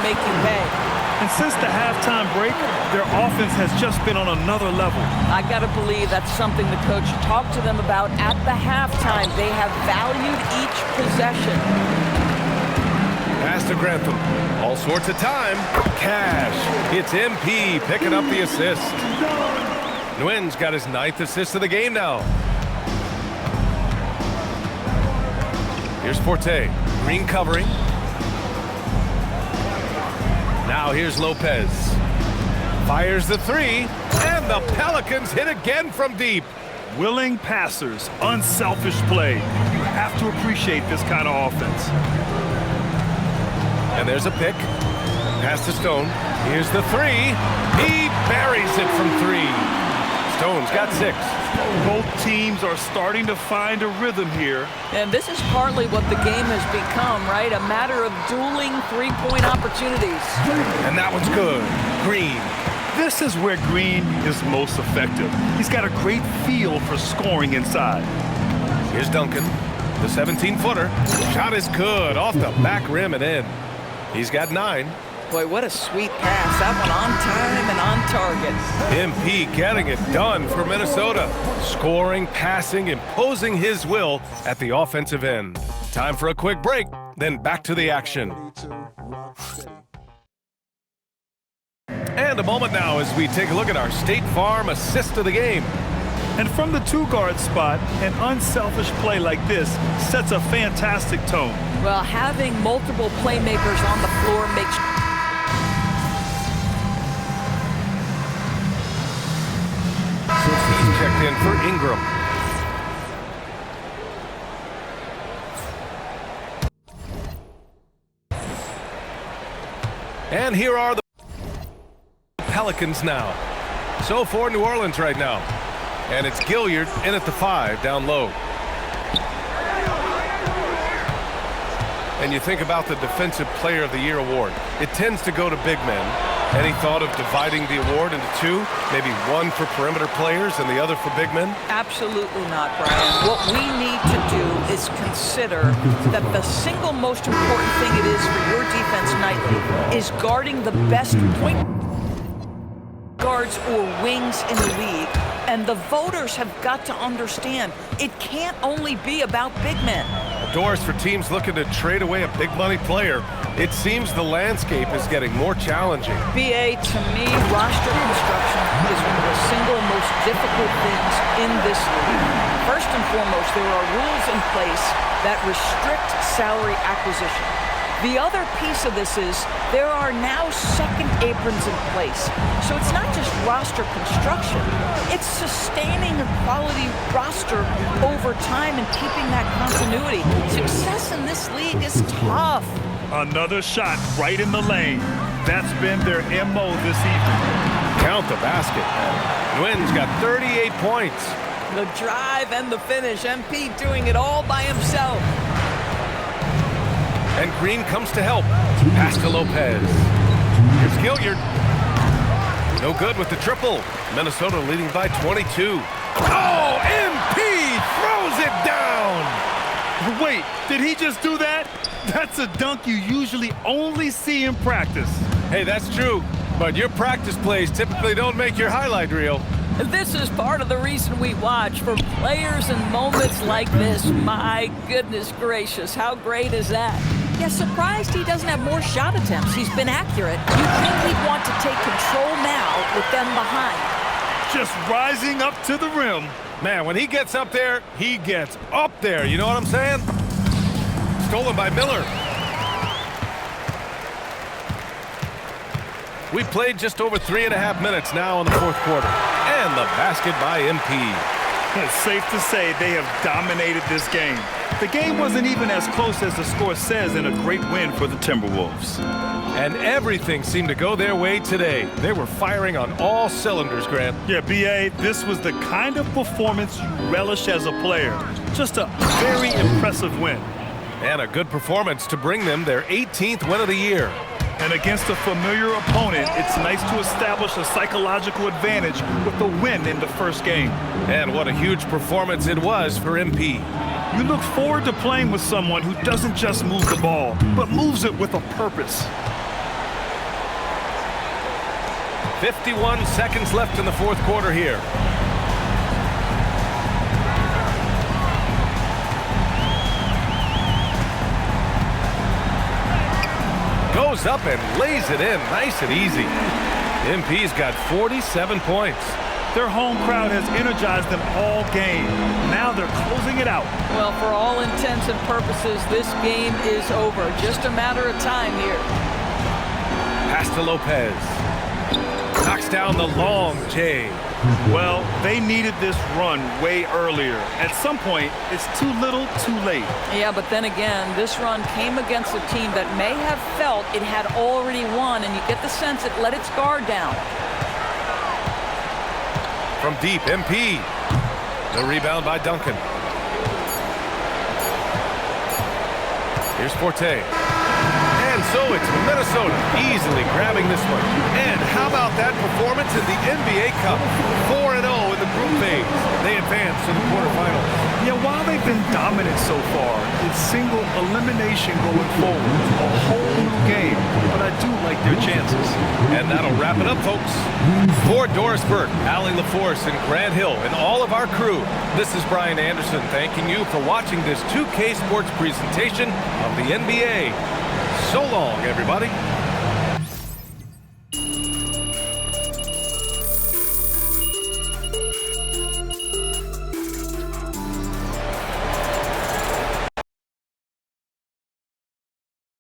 make you pay. And since the halftime break, their offense has just been on another level. I got to believe that's something the coach talked to them about at the halftime. They have valued each possession. Pass to Grantham. All sorts of time. Cash. It's MP picking up the assist. Nguyen's got his 9th assist of the game now. Here's Forte. Green covering. Now here's Lopez. Fires the 3, and the Pelicans hit again from deep. Willing passers, unselfish play. You have to appreciate this kind of offense. And there's a pick. Pass to Stone. Here's the 3. He buries it from 3. Stone's got 6. Both teams are starting to find a rhythm here. And this is partly what the game has become, right? A matter of dueling three-point opportunities. And that one's good. Green. This is where Green is most effective. He's got a great feel for scoring inside. Here's Duncan. The 17-footer. Shot is good. Off the back rim and in. He's got 9. Boy, what a sweet pass. That one on time and on target. MP getting it done for Minnesota. Scoring, passing, imposing his will at the offensive end. Time for a quick break, then back to the action. And a moment now as we take a look at our State Farm assist of the game. And from the 2-guard spot, an unselfish play like this sets a fantastic tone. Well, having multiple playmakers on the floor makes... He's checked in for Ingram. And here are the Pelicans now. So for New Orleans right now. And it's Gilliard in at the 5 down low. And you think about the Defensive Player of the Year award. It tends to go to big men. Any thought of dividing the award into 2? Maybe one for perimeter players and the other for big men? Absolutely not, Brian. What we need to do is consider that the single most important thing it is for your defense nightly is guarding the best point guards or wings in the league. And the voters have got to understand it can't only be about big men. Doors for teams looking to trade away a big money player. It seems the landscape is getting more challenging. BA, to me, roster construction is one of the single most difficult things in this league. First and foremost, there are rules in place that restrict salary acquisition. The other piece of this is there are now second aprons in place. So it's not just roster construction, it's sustaining a quality roster over time and keeping that continuity. Success in this league is tough. Another shot right in the lane. That's been their MO this evening. Count the basket. Nguyen's got 38 points. The drive and the finish. MP doing it all by himself. And Green comes to help. Pass to Lopez. Here's Gilliard. No good with the triple. Minnesota leading by 22. Oh, MP throws it down. Wait, did he just do that? That's a dunk you usually only see in practice. Hey, that's true. But your practice plays typically don't make your highlight reel. This is part of the reason we watch for players in moments like this. My goodness gracious, how great is that? Yeah, surprised he doesn't have more shot attempts. He's been accurate. You'd think he'd want to take control now with them behind. Just rising up to the rim. Man, when he gets up there, he gets up there. You know what I'm saying? Stolen by Miller. We played just over 3.5 minutes now in the fourth quarter. And the basket by MP. It's safe to say they have dominated this game. The game wasn't even as close as the score says in a great win for the Timberwolves. And everything seemed to go their way today. They were firing on all cylinders, Grant. Yeah, B.A., this was the kind of performance you relish as a player. Just a very impressive win. And a good performance to bring them their 18th win of the year. And against a familiar opponent, it's nice to establish a psychological advantage with the win in the first game. And what a huge performance it was for MP. You look forward to playing with someone who doesn't just move the ball, but moves it with a purpose. 51 seconds left in the fourth quarter here. Goes up and lays it in nice and easy. MP's got 47 points. Their home crowd has energized them all game. Now they're closing it out. Well, for all intents and purposes, this game is over. Just a matter of time here. Pass to Lopez. Knocks down the long J. Well, they needed this run way earlier. At some point, it's too little, too late. Yeah, but then again, this run came against a team that may have felt it had already won, and you get the sense it let its guard down. From deep, MP. The rebound by Duncan. Here's Forte. And so it's Minnesota easily grabbing this one. And how about that performance in the NBA Cup? 4-0 in the group phase. They advance to the quarterfinals. Yeah, while they've been dominant so far, it's single elimination going forward. A whole new game, but I do like their chances. And that'll wrap it up, folks. For Doris Burke, Allie LaForce, and Grant Hill, and all of our crew, this is Brian Anderson thanking you for watching this 2K Sports presentation of the NBA. So long, everybody.